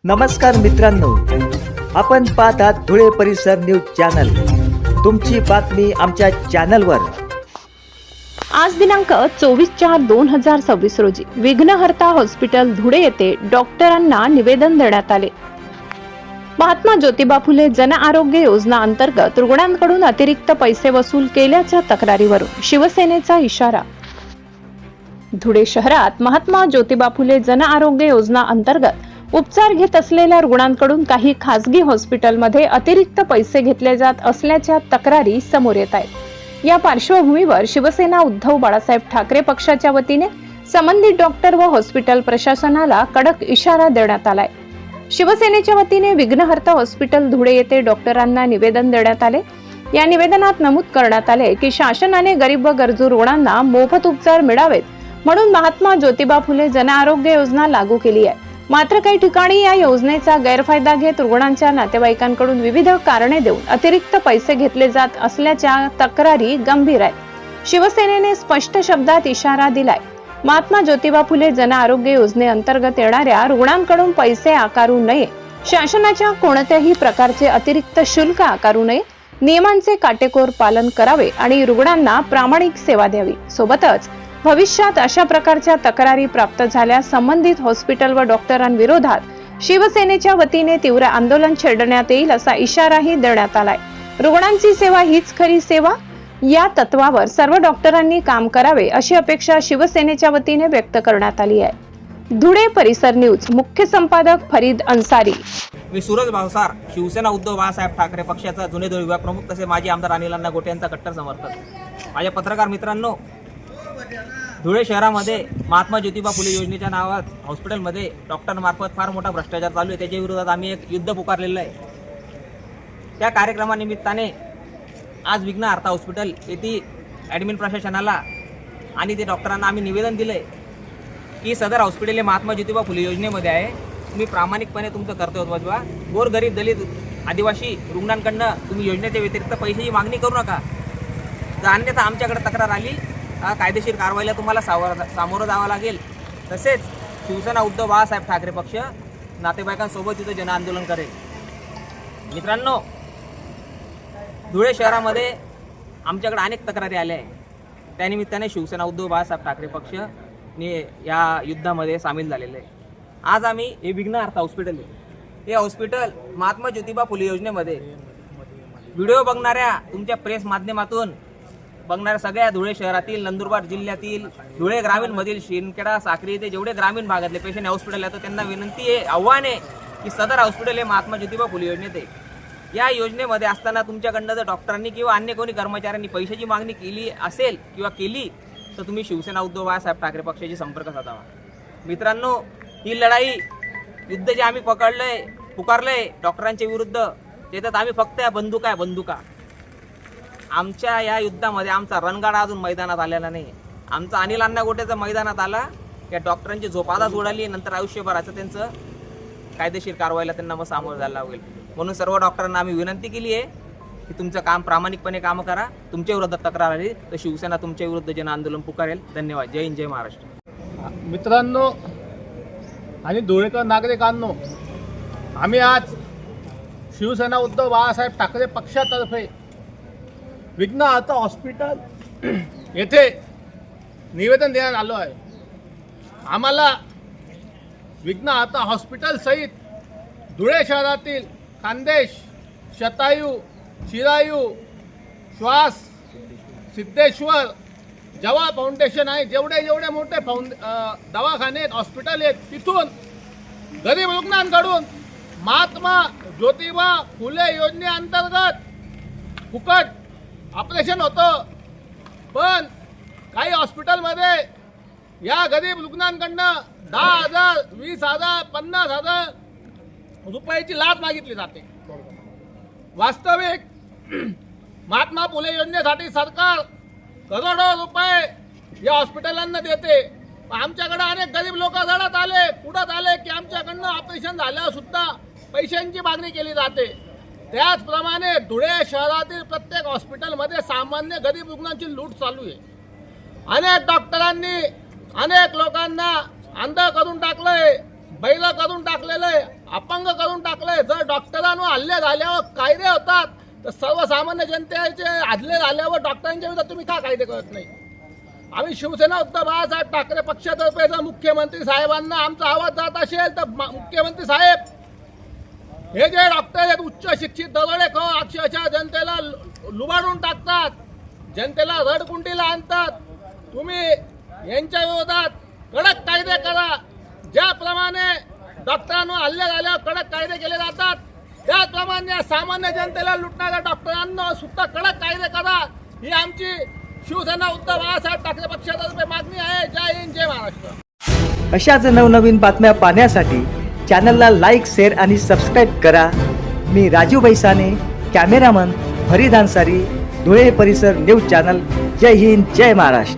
नमस्कार मित्रांनो, आपण पाहतात धुळे परिसर न्यूज चॅनल। तुमची बातमी आमच्या चॅनलवर। आज दिनांक 24/4/2026 रोजी विघ्नहर्ता हॉस्पिटल धुळे येथे डॉक्टरांना निवेदन देण्यात आले। महात्मा ज्योतिबा फुले जन आरोग्य योजना अंतर्गत रुग्णांकडून अतिरिक्त पैसे वसूल केल्याच्या तक्रारीवरून शिवसेनेचा इशारा। धुळे शहरात महात्मा ज्योतिबा फुले जन आरोग्य योजना अंतर्गत उपचार घेत असलेल्या रुग्णांकडून काही खासगी हॉस्पिटलमध्ये अतिरिक्त पैसे घेतले जात असल्याच्या तक्रारी समोर येत आहेत। या पार्श्वभूमीवर शिवसेना उद्धव बाळासाहेब ठाकरे पक्षाच्या वतीने संबंधित डॉक्टर व हॉस्पिटल प्रशासनाला कडक इशारा देण्यात आलाय। शिवसेनेच्या वतीने विघ्नहर्ता हॉस्पिटल धुळे येथे डॉक्टरांना निवेदन देण्यात आले। या निवेदनात नमूद करण्यात आले की शासनाने गरीब व गरजू रुग्णांना मोफत उपचार मिळावेत म्हणून महात्मा ज्योतिबा फुले जन आरोग्य योजना लागू केली आहे। मात्र काही ठिकाणी या योजनेचा गैरफायदा घेत रुग्णांच्या नातेवाईकांकडून विविध कारणे देऊन अतिरिक्त पैसे घेतले जात असल्याच्या तक्रारी गंभीर आहेत। शिवसेनेने स्पष्ट शब्दात इशारा दिलाय। महात्मा ज्योतिबा फुले जन आरोग्य योजनेअंतर्गत येणाऱ्या रुग्णांकडून पैसे आकारू नये, शासनाच्या कोणत्याही प्रकारचे अतिरिक्त शुल्क आकारू नये, नियमांचे काटेकोर पालन करावे आणि रुग्णांना प्रामाणिक सेवा द्यावी। सोबतच भविष्यात अशा प्रकारच्या तक्रारी प्राप्त झाल्यास संबंधित हॉस्पिटल व डॉक्टरांविरोधात शिवसेनेच्या वतीने तीव्र आंदोलन छेडण्यात येईल असा इशाराही देण्यात आलाय। रुग्णांची सेवा हीच खरी सेवा या तत्वावर सर्व डॉक्टरांनी काम करावे अशी अपेक्षा शिवसेनेच्या वतीने व्यक्त करण्यात आली आहे। धुळे परिसर न्यूज मुख्य संपादक फरीद अन्सारी। मी सूरज भावसार, शिवसेना उद्धव बाळासाहेब ठाकरे पक्षाचा जुने धुळे विभाग प्रमुख तसे माजी आमदार अनिल अण्णा गोटे यांचा कट्टर समर्थक। माझ्या पत्रकार मित्रांनो, धुळे शहरामध्ये महात्मा ज्योतिबा फुले योजनेच्या नावात हॉस्पिटलमध्ये डॉक्टरमार्फत फार मोठा भ्रष्टाचार चालू आहे। त्याच्या विरोधात आम्ही एक युद्ध पुकारलेलं आहे। त्या कार्यक्रमानिमित्ताने आज विघ्नहर्ता हॉस्पिटल येथे ॲडमिन प्रशासनाला आणि ते डॉक्टरांना आम्ही निवेदन दिलंय की सदर हॉस्पिटल हे महात्मा ज्योतिबा फुले योजनेमध्ये आहे। तुम्ही प्रामाणिकपणे तुमचं कर्तव्य बजावा। गोरगरीब दलित आदिवासी रुग्णांकडनं तुम्ही योजनेच्या व्यतिरिक्त पैशाची मागणी करू नका। जर अन्यथा आमच्याकडे तक्रार आली कायदेशीर कारवाईला तुम्हाला सामोरं जावं लागेल। तसेच शिवसेना उद्धव बाळासाहेब ठाकरे पक्ष नातेवाईकांसोबत तिथं जन आंदोलन करेल। मित्रांनो, धुळे शहरामध्ये आमच्याकडे अनेक तक्रारी आल्या आहेत। त्यानिमित्ताने शिवसेना उद्धव बाळासाहेब ठाकरे पक्ष या युद्धामध्ये सामील झालेले आहे। आज आम्ही हे विघ्नहर्ता हॉस्पिटल आहे, हे हॉस्पिटल महात्मा ज्योतिबा फुले योजनेमध्ये व्हिडिओ बघणाऱ्या तुमच्या प्रेस माध्यमातून बघणाऱ्या सगळ्या धुळे शहरातील, नंदुरबार जिल्ह्यातील, धुळे ग्रामीणमधील शिंदखेडा, साक्री ते जेवढे ग्रामीण भागातले पेशंट हॉस्पिटल आहे त्यांना विनंती आहे, आव्हान आहे की सदर हॉस्पिटल हे महात्मा ज्योतिबा फुले योजनेत आहे। या योजनेमध्ये असताना तुमच्याकडनं जर डॉक्टरांनी किंवा अन्य कोणी कर्मचाऱ्यांनी पैशाची मागणी केली असेल किंवा केली तर तुम्ही शिवसेना उद्धव बाळासाहेब ठाकरे पक्षाशी संपर्क साधावा। मित्रांनो, ही लढाई युद्ध जे आम्ही पुकारलंय डॉक्टरांच्या विरुद्ध, त्याच्यात आम्ही फक्त बंदुका आमच्या या युद्धामध्ये आमचा रणगाडा अजून मैदानात आलेला नाही। आमचा अनिल अण्णा गोटेचा मैदानात आला, या डॉक्टरांची झोपादा सोडली, नंतर आयुष्यभराचं त्यांचं कायदेशीर कारवाईला त्यांना मग सामोरं जायला लागेल। म्हणून सर्व डॉक्टरांना आम्ही विनंती केली आहे की तुमचं काम प्रामाणिकपणे काम करा। तुमच्या विरोधात तक्रार आली तर शिवसेना तुमच्या विरुद्ध जन आंदोलन पुकारेल। धन्यवाद। जय हिंद, जय महाराष्ट्र। मित्रांनो आणि धुळेकर नागरिकांनो, आम्ही आज शिवसेना उद्धव बाळासाहेब ठाकरे पक्षातर्फे विघ्नहर्ता हॉस्पिटल येथे निवेदन देण्यात आलो आहे। आम्हाला विघ्नहर्ता हॉस्पिटल सहित धुळे शहरातील खानदेश, शतायू, चिरायू, श्वास, सिद्धेश्वर, जवाहर फाउंडेशन आहे, जेवढे मोठे दवाखाने आहेत, हॉस्पिटल आहेत, तिथून गरीब रुग्णांकडून महात्मा ज्योतिबा फुले योजनेअंतर्गत फुकट ऑपरेशन होतं। पण काही हॉस्पिटलमध्ये या गरीब रुग्णांकडनं 10,000, 20,000, 50,000 रुपयाची लाच मागितली जाते। वास्तविक महात्मा फुले योजनेसाठी सरकार करोडो रुपये या हॉस्पिटलांना देते। आमच्याकडे अनेक गरीब लोक पुढत आले की आमच्याकडनं ऑपरेशन झाल्यावर सुद्धा पैशांची मागणी केली जाते। त्याचप्रमाणे धुळे शहरातील प्रत्येक हॉस्पिटलमध्ये सामान्य गरीब रुग्णांची लूट चालू आहे। अनेक डॉक्टरांनी अनेक लोकांना अंध करून टाकलंय, बैल करून टाकलेलं आहे। अपंग करून टाकलंय. जर डॉक्टरांवर हल्ले झाल्यावर कायदे होतात तर सर्वसामान्य जनतेचे हल्ले झाल्यावर डॉक्टरांच्या विरोधात तुम्ही का कायदे करत नाही? आम्ही शिवसेना उद्धव बाळासाहेब ठाकरे पक्षातर्फे जर मुख्यमंत्री साहेबांना आमचा आवाज जात असेल तर मुख्यमंत्री साहेब, हे जे डॉक्टर आहेत उच्च शिक्षित दरोडेखोर अक्षरशः जनतेला लुबाडून टाकतात, जनतेला रडकुंडीला आणतात. तुम्ही यांच्या विरोधात कडक कायदे करा. ज्याप्रमाणे डॉक्टरांवर हल्ले झाल्यावर कडक कायदे केले जातात त्याचप्रमाणे सामान्य जनतेला लुटणाऱ्या डॉक्टरांना सुद्धा कडक कायदे करा. ही आमची शिवसेना उद्धव बाळासाहेब ठाकरे पक्षातर्फे मागणी आहे. जय हिंद, जय महाराष्ट्र. अशाच नवनवीन बातम्या पाहण्यासाठी चॅनलला लाईक, शेअर आणि सबस्क्राईब करा. मी राजू बैसाने, कॅमेरामन फरीद अन्सारी, धुळे परिसर न्यूज चॅनल. जय हिंद, जय महाराष्ट्र.